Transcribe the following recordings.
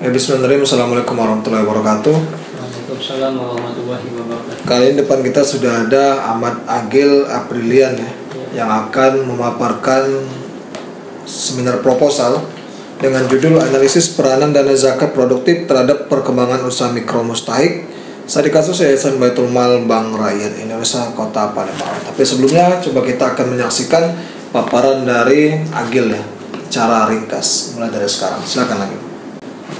Bismillahirrahmanirrahim. Assalamualaikum warahmatullahi wabarakatuh. Waalaikumsalam warahmatullahi wabarakatuh. Kali ini depan kita sudah ada Ahmad Agil Aprilian ya, yang akan memaparkan seminar proposal dengan judul Analisis Peranan Dana Zakat Produktif Terhadap Perkembangan Usaha Mikro Mustahik Studi Kasus Yayasan Baitul Mal Bank Rakyat Indonesia Kota Palembang. Tapi sebelumnya coba kita akan menyaksikan paparan dari Agil ya, cara ringkas mulai dari sekarang. Silakan Agil.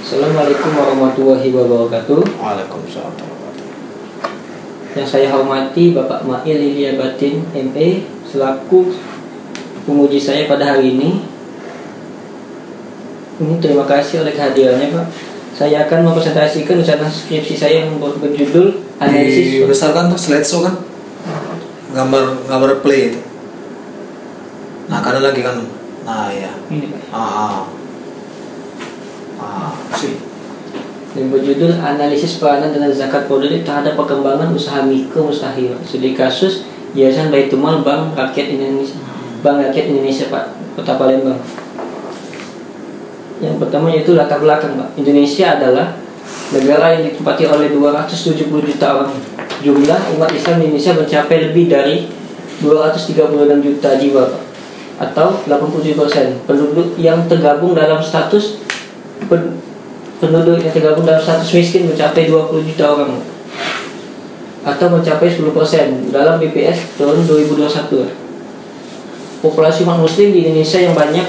Assalamualaikum warahmatullahi wabarakatuh. Waalaikumsalam warahmatullahi wabarakatuh. Yang saya hormati Bapak Mail Ilya Batin ME selaku penguji saya pada hari ini. Terima kasih oleh kehadirannya Pak. Saya akan mempresentasikan usaha skripsi saya yang berjudul Analisis. Dibesarkan tuh slideshow kan, gambar play itu. Nah kanan lagi kan, nah ya. Ini Pak. Sip. Yang berjudul Analisis Peranan Dana Zakat Produktif Terhadap Perkembangan Usaha Mikro Mustahil Studi Kasus Yayasan Baitul Mal Bank Rakyat Indonesia, Bank Rakyat Indonesia Pak, Kota Palembang. Yang pertama yaitu latar belakang Pak. Indonesia adalah negara yang ditempati oleh 270 juta orang. Jumlah umat Islam di Indonesia mencapai lebih dari 236 juta jiwa Pak, atau 87% penduduk yang tergabung dalam status miskin mencapai 20 juta orang, atau mencapai 10% dalam BPS tahun 2021. Populasi umat muslim di Indonesia yang banyak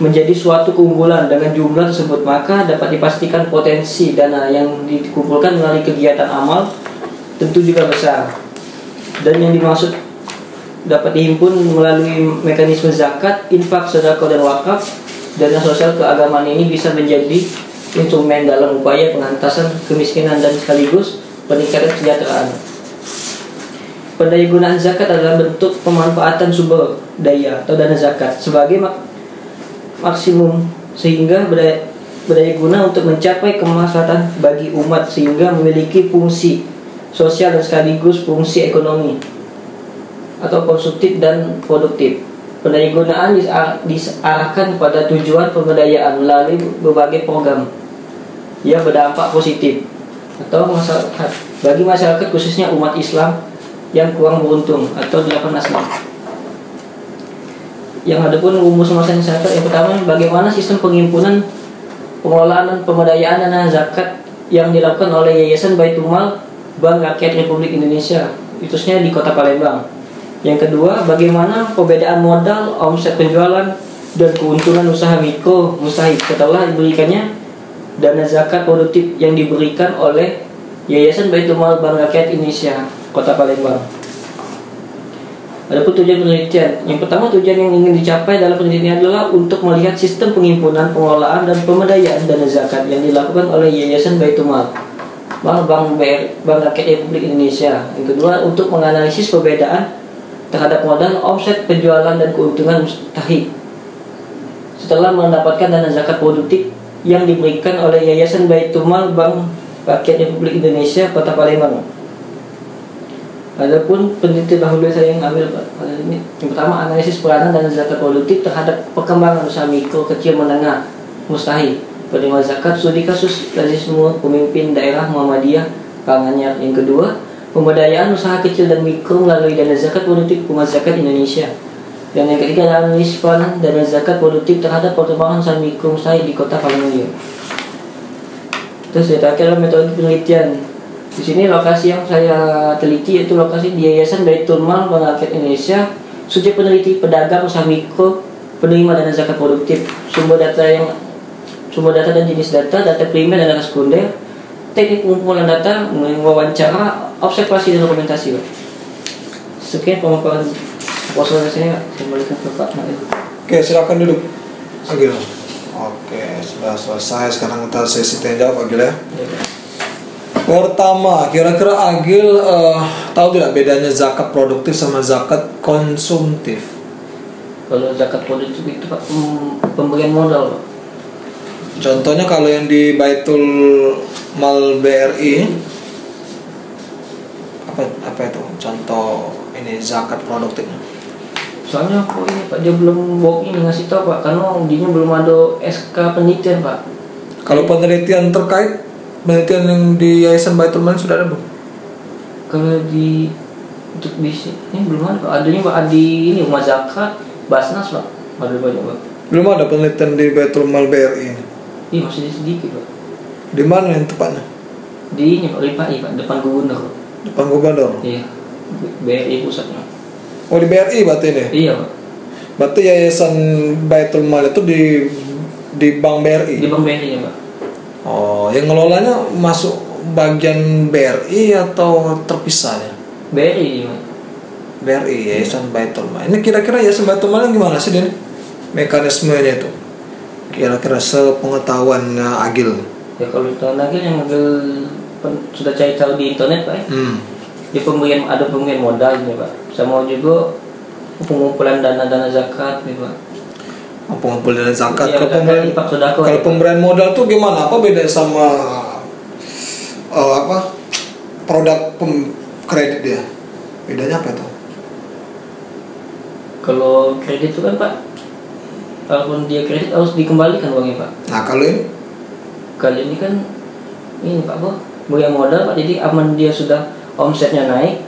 menjadi suatu keunggulan dengan jumlah tersebut, maka dapat dipastikan potensi dana yang dikumpulkan melalui kegiatan amal tentu juga besar. Dan yang dimaksud dapat dihimpun melalui mekanisme zakat, infak, sedekah dan wakaf. Dana sosial keagamaan ini bisa menjadi instrumen dalam upaya pengentasan kemiskinan dan sekaligus peningkatan kesejahteraan. Pendayagunaan zakat adalah bentuk pemanfaatan sumber daya atau dana zakat sebagai maksimum sehingga berdaya guna untuk mencapai kemaslahatan bagi umat, sehingga memiliki fungsi sosial dan sekaligus fungsi ekonomi atau konsumtif dan produktif. Pendayagunaan diarahkan pada tujuan pemberdayaan melalui berbagai program yang berdampak positif atau masyarakat bagi masyarakat, khususnya umat Islam yang kurang beruntung atau 8 asma. Yang ada pun rumus masyarakat yang pertama, bagaimana sistem penghimpunan, pengelolaan dan pemberdayaan dana zakat yang dilakukan oleh Yayasan Baitul Mal Bank Rakyat Republik Indonesia, khususnya di Kota Palembang. Yang kedua, bagaimana perbedaan modal, omset penjualan dan keuntungan usaha mikro mustahik setelah diberikannya dana zakat produktif yang diberikan oleh Yayasan Baitul Mal Bank Rakyat Indonesia Kota Palembang. Adapun tujuan penelitian, yang pertama, tujuan yang ingin dicapai dalam penelitian adalah untuk melihat sistem penghimpunan, pengelolaan dan pemberdayaan dana zakat yang dilakukan oleh Yayasan Baitul Mal Bank Rakyat Republik Indonesia. Yang kedua, untuk menganalisis perbedaan terhadap modal, omset, penjualan dan keuntungan mustahik setelah mendapatkan dana zakat produktif yang diberikan oleh Yayasan Baitul Mal Bank Rakyat Republik Indonesia Kota Palembang. Adapun penelitian dahulu saya yang ambil ini, yang pertama, analisis peranan dana zakat produktif terhadap perkembangan usaha mikro, kecil, menengah mustahik penerima zakat studi kasus rasisme pemimpin daerah Muhammadiyah Karanganyar. Yang kedua, pemberdayaan usaha kecil dan mikro melalui dana zakat produktif Rumah Zakat Indonesia. Dan yang ketiga, analisis peranan dana zakat produktif terhadap perkembangan usaha mikro mustahik di Kota Palembang. Terus terakhir, metode penelitian. Di sini lokasi yang saya teliti yaitu lokasi di Yayasan Baitul Mal Bank Rakyat Indonesia. Subjek peneliti pedagang usaha mikro penerima dana zakat produktif. Sumber data dan jenis data primer dan data sekunder. Teknik pengumpulan data, wawancara, observasi dan dokumentasi. Sekian pemaparan proposal saya kembalikan ke Pak Mail. Oke, silakan duduk Agil. Oke, sudah selesai. Sekarang kita sesi tanya jawab Agil ya. Pertama, kira-kira Agil tahu tidak bedanya zakat produktif sama zakat konsumtif? Kalau zakat produktif itu Pak, pemberian modal Pak. Contohnya kalau yang di Baitul Mal BRI apa itu? Contoh ini zakat produktifnya. Soalnya ini Pak, dia belum ini ngasih tahu Pak, karena ujinya belum ada SK penelitian Pak. Kalau penelitian terkait penelitian yang di Yayasan Baitul Mal sudah ada belum? Kalau di untuk bisnis ini belum ada Pak. Adanya Pak di ini rumah zakat, Basnas Pak. Ada banyak Pak. Belum ada penelitian di Baitul Mal BRI ini. Iya masih sedikit Pak. Di mana yang tepatnya? Di ini Pak Ripai Pak, depan gubernur. Depan gubernur. Iya. BRI pusatnya. Oh di BRI berarti ini? Iya Pak. Berarti Yayasan Baitul Mal itu di Bank BRI? Di Bank BRI ya Pak. Oh, yang ngelolanya masuk bagian BRI atau terpisah ya? BRI Pak. BRI, Yayasan Baitul Mal. Ini kira-kira Yayasan Baitul Mal gimana sih dia? Mekanismenya itu? Kira-kira sepengetahuan Agil. Ya kalau tahun lagi yang sudah cari tahu di internet Pak ya. Di ada pemberian modal ini Pak. Sama juga pengumpulan dana zakat nih Pak. Pengumpulan dana zakat. Ya, kalau pemberian modal tuh gimana? Apa beda sama produk kredit dia? Bedanya apa itu? Kalau kredit itu kan Pak, walaupun dia kredit harus dikembalikan uangnya Pak. Nah kalau ini? Kali ini kan ini Pak pemberian modal Pak, jadi aman dia sudah omsetnya naik,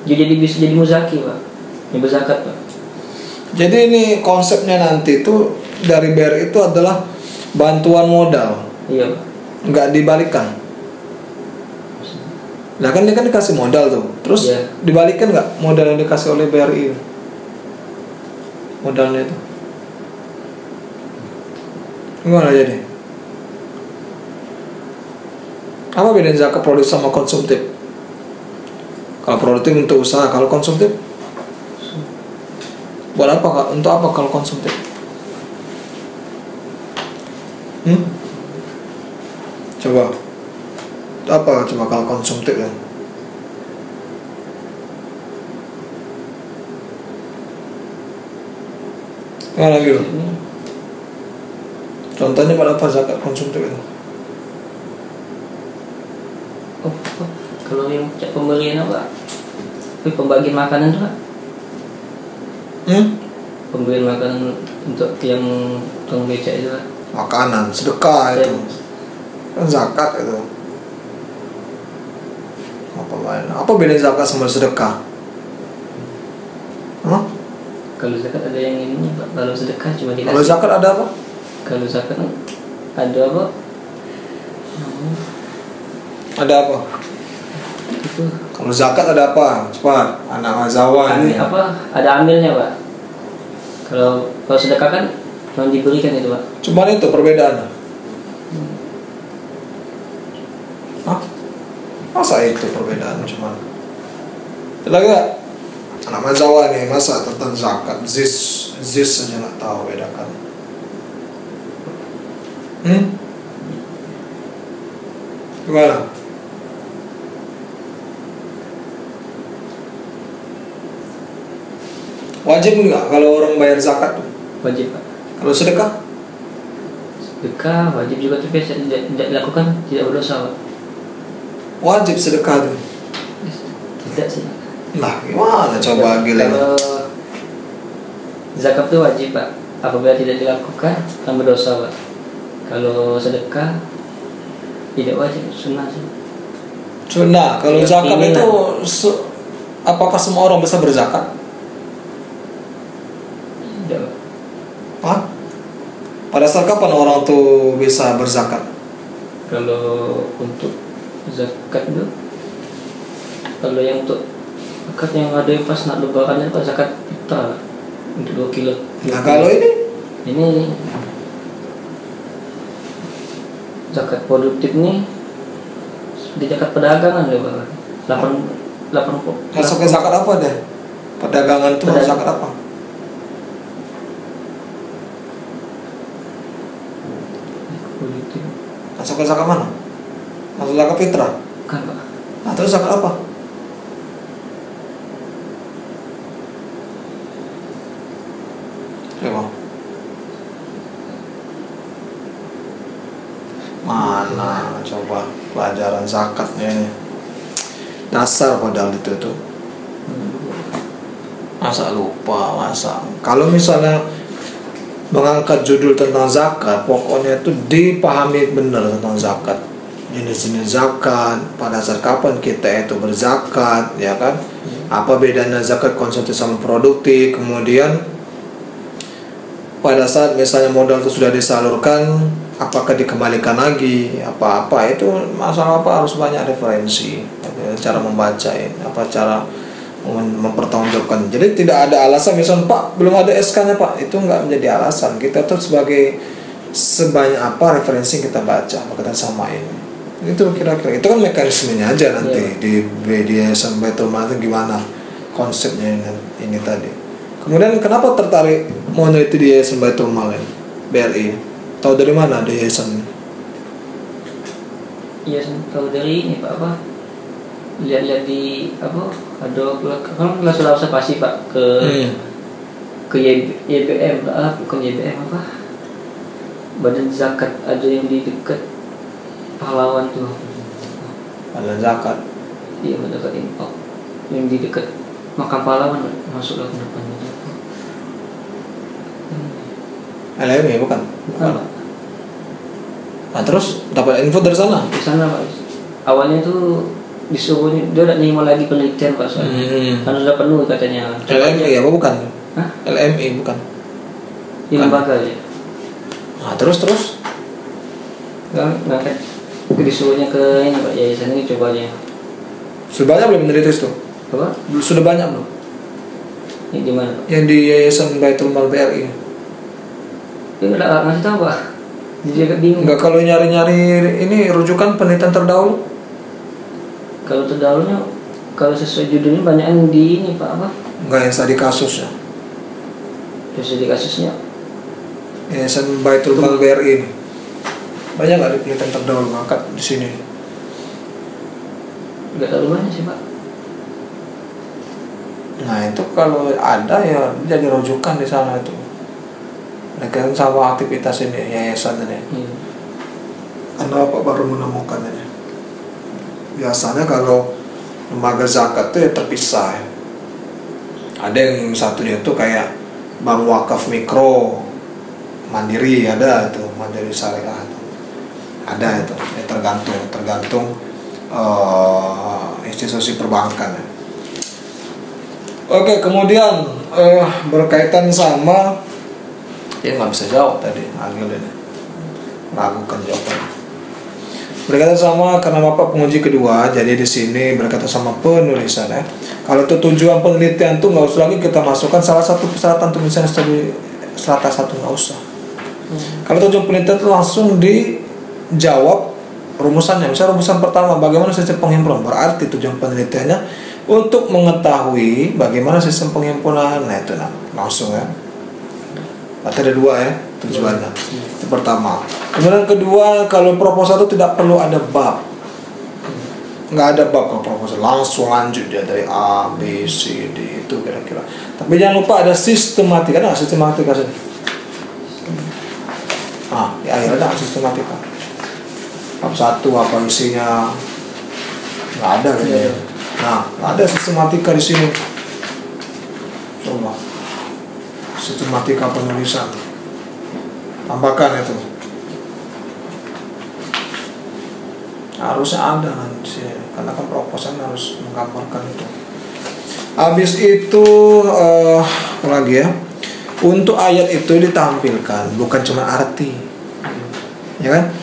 jadi bisa jadi muzaki Pak, ini berzakat Pak. Jadi ini konsepnya nanti itu dari BRI itu adalah bantuan modal. Iya Pak. Nggak dibalikan. Nah kan dia kan dikasih modal tuh, terus iya. Dibalikan nggak modal yang dikasih oleh BRI? Modalnya itu gimana jadi? Apa bedanya zakat produktif sama konsumtif? Kalau produktif untuk usaha, kalau konsumtif buat apa Kak? Untuk apa kalau konsumtif? Coba apa coba kalau konsumtif ya? Mana gitu? Contohnya pada apa zakat konsumtif itu? Kalau yang pemberian apa? Pembagian makanan tuh Pak. Pemberian makanan untuk yang tukang becak itu Pak. Makanan, sedekah itu. Kan zakat itu. Apa lain? Apa beda zakat sama sedekah? Kalau zakat ada yang ini Pak. Kalau sedekah cuma dikasih. Kalau zakat ada apa? Kalau zakat ada apa? Ada apa? Itu. Kalau zakat ada apa? Cepat, anak mazawan. Ada amilnya Pak. Kalau sedekah kan cuma diberikan itu Pak. Cuman itu perbedaannya. Masa itu perbedaan cuman? Lagi nggak? Anak mazawan nih masa tentang zakat, zis aja nggak tahu bedakan. Gimana? Wajib nggak kalau orang bayar zakat? Wajib Pak. Kalau sedekah? Sedekah wajib juga tapi tidak dilakukan tidak berdosa Pak. Wajib sedekah tuh? Tidak sih. Nah gimana coba gila? Kalau zakat itu wajib Pak. Apabila tidak dilakukan akan berdosa Pak. Kalau sedekah tidak wajib, sunnah sih. Sunnah. Kalau ya, zakat itu apakah semua orang bisa berzakat? Tidak. Pada saat kapan orang tuh bisa berzakat? Kalau untuk zakat itu, kalau yang untuk zakat yang ada yang pas nak lebarannya Pak, zakat fitrah untuk 2 kilo. Nah kalau ini zakat produktif nih seperti zakat perdagangan ya Pak. 80. Masuknya zakat apa deh? Perdagangan itu masuk zakat apa? Produktif. Masuk zakat mana? Masuk zakat fitrah? Bukan Pak. Nah terus zakat apa? Coba. Mana coba pelajaran zakatnya ini. Dasar padahal itu tuh. Masa lupa, masa. Kalau misalnya mengangkat judul tentang zakat, pokoknya itu dipahami benar tentang zakat, jenis-jenis zakat, pada saat kapan kita itu berzakat, ya kan? Apa bedanya zakat konsumtif sama produktif, kemudian pada saat misalnya modal itu sudah disalurkan, apakah dikembalikan lagi, apa-apa itu masalah apa, harus banyak referensi, cara membaca, apa cara mempertanggungjawabkan. Jadi tidak ada alasan misalnya Pak belum ada SK-nya Pak, itu nggak menjadi alasan. Kita tuh sebanyak apa referensi yang kita baca, maka kita samain. Itu kira-kira itu kan mekanismenya aja nanti di Yayasan Baitul Mal gimana konsepnya ini tadi. Kemudian kenapa tertarik mau meneliti di Yayasan Baitul Mal ini, BRI? Tahu dari mana ada yayasan? Yayasan tahu dari ini Pak, apa? Lihat-lihat di apa? Ada kan kelas observasi Pak ke YBM bukan YBM apa? Badan Zakat ada yang di dekat Pahlawan tuh. Badan Zakat. Iya, badan Zakat Infak. Yang di dekat Makam Pahlawan masuklah ke depannya. LMI bukan? Bukan Pak. Nah, terus dapat info dari sana? Di sana Pak. Awalnya tuh disuruh dia tidak nerima lagi penelitian Pak soalnya. Kan sudah penuh katanya. LMI apa bukan? Hah? LMI bukan? Di lembaga ya. Nah, terus ngangkat disuruhnya ke ini Pak, yayasan ini cobanya. sudah banyak belum meneliti itu? Apa? Sudah banyak belum? Ini di mana Pak? Yang di Yayasan Baitul Mal BRI. Dia nggak ngasih tahu Pak. Jadi agak bingung. Enggak, kalau nyari-nyari ini rujukan penelitian terdahulu. Kalau terdahulunya, kalau sesuai judulnya banyak yang di ini Pak apa? Enggak, yang tadi kasusnya. Sesuai di kasusnya. Yayasan Baitul Mal BRI ini. Banyak nggak di penelitian terdahulu ngangkat di sini? Nggak terlalu banyak sih Pak. Nah itu kalau ada ya jadi rujukan di sana itu. Mereka sama aktivitas ini yayasan ini. Anda apa baru menemukan ini? Biasanya kalau lembaga zakat itu ya terpisah. Ada yang satunya itu kayak bank wakaf mikro, mandiri ada itu, mandiri syariah itu. Ada itu, ya tergantung institusi perbankan. Oke, kemudian berkaitan sama dia nggak bisa jawab tadi, Agil ini ragukan jawabannya. Berkaitan sama karena Bapak penguji kedua, jadi di sini berkaitan sama penulisan ya. Kalau itu tujuan penelitian tuh nggak usah lagi kita masukkan salah satu persyaratan tulisan studi strata satu, nggak usah. Kalau tujuan penelitian itu langsung dijawab rumusannya. Misalnya rumusan pertama, bagaimana sistem penghimpunan, berarti tujuan penelitiannya untuk mengetahui bagaimana sistem penghimpunan. Nah itu langsung ya. Berarti ada dua ya tujuannya. Itu pertama. Kemudian kedua, kalau proposal itu tidak perlu ada bab. Nggak ada bab kalau proposal, langsung lanjut ya dari A, B, C, D itu kira-kira. Tapi jangan lupa ada sistematika. Ada nggak sistematika sini? Di akhir ada nggak sistematika? Bab 1 apa isinya? Nggak ada kayaknya. Nah, ada sistematika di sini. Coba sistematika penulisan, tambahkan itu. Harusnya ada nanti, karena kan proposal harus menggambarkan itu. Habis itu apa lagi ya? Untuk ayat itu ditampilkan, bukan cuma arti, ya kan?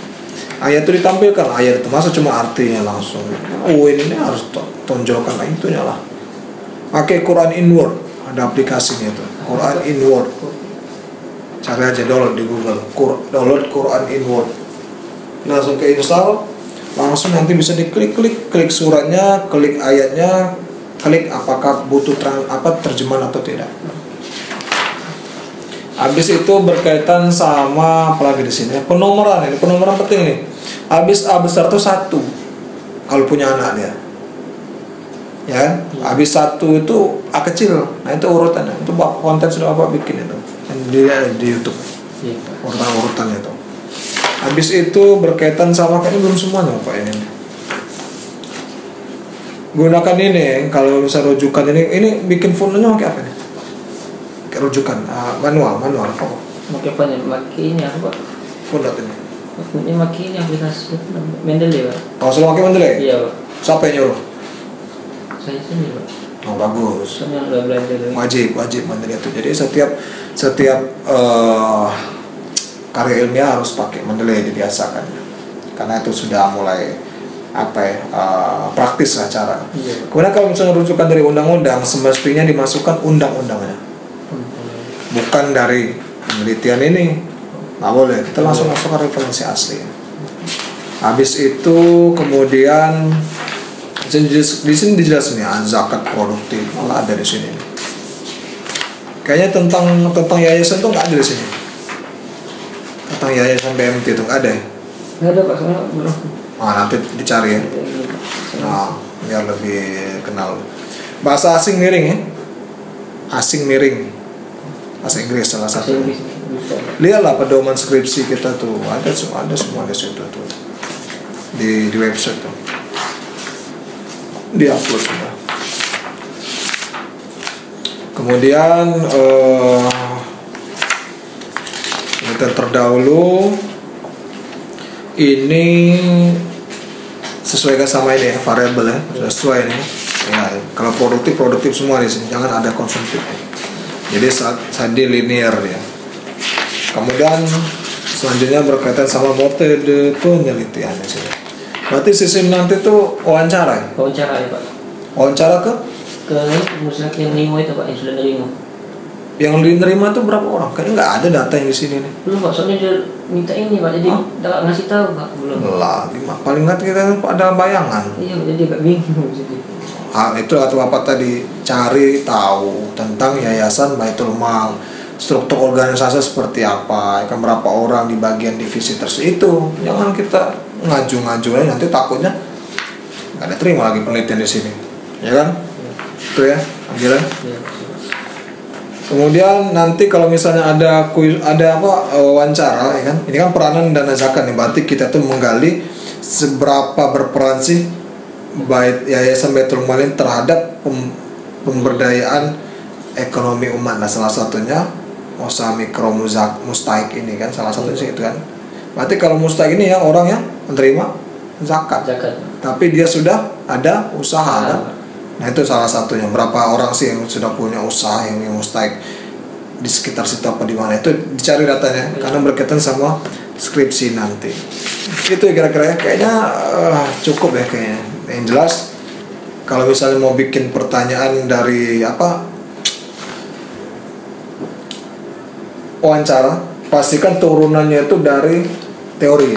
Ayat itu ditampilkan, ayat itu masa cuma artinya langsung. Oh ini harus tonjolkan itunya lah. Pakai Quran Inward, ada aplikasinya itu. Quran Inward. Cari aja, download di Google. Download Quran Inward. Langsung ke install, langsung nanti bisa diklik suratnya, klik ayatnya, klik apakah butuh terjemahan atau tidak. Habis itu berkaitan sama apalagi di sini penomoran. Ini penomoran penting nih. Habis A besar itu 1 kalau punya anak dia, ya kan? Habis 1 itu A kecil. Nah itu urutannya. Itu konten sudah Bapak bikin itu di YouTube. Urutan-urutannya itu. Habis itu berkaitan sama kayaknya belum semuanya Bapak ini. Gunakan ini kalau misal rujukan ini bikin fontnya pakai apa nih? Kayak rujukan manual apa? pakai font ini apa Pak? Font ini. Ini makin ini aplikasi Mendeley Pak. Kalau selalu pakai Mendeley? Iya Pak. Siapa yang nyuruh? Saya sendiri Pak. Oh bagus. Soalnya udah belajar. Wajib Mendeley itu. Jadi setiap karya ilmiah harus pakai Mendeley, dibiasakan. Karena itu sudah mulai praktis lah cara. Iya. Kemudian kalau misalnya rujukan dari undang-undang, semestinya dimasukkan undang-undangnya, bukan dari penelitian ini. Nggak boleh, kita langsung masukkan referensi asli. Habis itu kemudian di sini dijelasin ya, zakat produktif malah ada di sini. Kayaknya tentang yayasan tuh nggak ada di sini. Tentang yayasan BMT itu nggak ada ya? Nggak ada Pak, soalnya belum. Nanti dicari ya. Nah, biar lebih kenal. Bahasa asing miring ya. Asing miring. Bahasa Inggris salah satu. Lihatlah pedoman skripsi kita tuh, ada semua di situ tuh. Di website tuh. Di-upload sudah. Kemudian kita terdahulu ini sesuaikan sama ini ya, variabel ya, sesuai ini. Ya, kalau produktif semua di sini, jangan ada konsumtif. Jadi sandi linear ya. Kemudian selanjutnya berkaitan sama metode penelitian di sini. Berarti sistem nanti tuh wawancara ya? Wawancara ya Pak. Wawancara ke misalnya yang nerima itu Pak, yang sudah nerima. Yang diterima tuh berapa orang? Kayaknya nggak ada data yang di sini nih. Belum Pak, soalnya dia minta ini Pak, jadi nggak ngasih tahu Pak, belum. Lah, paling nggak kita ada bayangan. Iya, jadi agak bingung jadi. Itu atau apa tadi, cari tahu tentang yayasan Baitul Mal, struktur organisasi seperti apa, kan berapa orang di bagian divisi tersebut. Itu jangan kita ngaju-ngaju nanti takutnya nggak ada terima lagi penelitian di sini, ya kan? Itu ya, akhirnya. Ya. Kemudian nanti kalau misalnya ada wawancara, ya kan? Ini kan peranan dana zakat nih, berarti kita tuh menggali seberapa berperan sih Yayasan Baitul Mal terhadap pemberdayaan ekonomi umat. Nah, salah satunya usaha mikro mustahik ini kan salah satunya sih itu kan. Berarti kalau mustahik ini ya orang yang menerima zakat. Tapi dia sudah ada usaha kan. Nah, itu salah satunya. Berapa orang sih yang sudah punya usaha yang mustahik di sekitar situ apa di mana, itu dicari datanya karena berkaitan sama skripsi nanti. Itu ya kira-kira kayaknya cukup ya kayaknya. Yang jelas kalau misalnya mau bikin pertanyaan dari wawancara, pastikan turunannya itu dari teori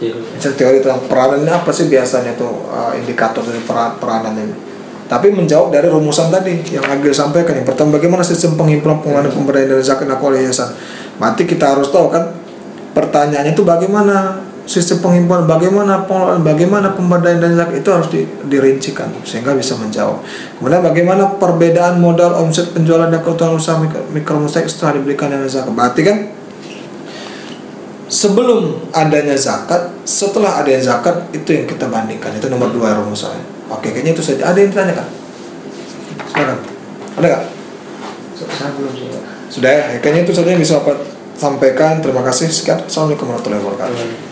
ya. Misalnya teori tentang peranannya apa sih biasanya tuh, indikator dari peranan ini. Tapi menjawab dari rumusan tadi yang Agil sampaikan. Yang pertama, bagaimana sistem penghimpunan pengelolaan pemberdayaan dan zakat oleh yayasan. Berarti kita harus tahu kan pertanyaannya itu bagaimana sistem penghimpun, bagaimana pengelolaan, bagaimana pemberdayaan dan zakat, itu harus dirincikan sehingga bisa menjawab. Kemudian bagaimana perbedaan modal, omset, penjualan dan keuntungan usaha mikro mustahik setelah diberikan dana zakat. Berarti kan sebelum adanya zakat, setelah adanya zakat, itu yang kita bandingkan. Itu nomor 2 rumusnya. Oke, kayaknya itu saja. Ada yang ditanyakan? Silakan. Ada nggak? Belum sih Pak. Sudah ya, kayaknya itu saja yang bisa Bapak sampaikan. Terima kasih. Sekian. Assalamualaikum warahmatullahi wabarakatuh.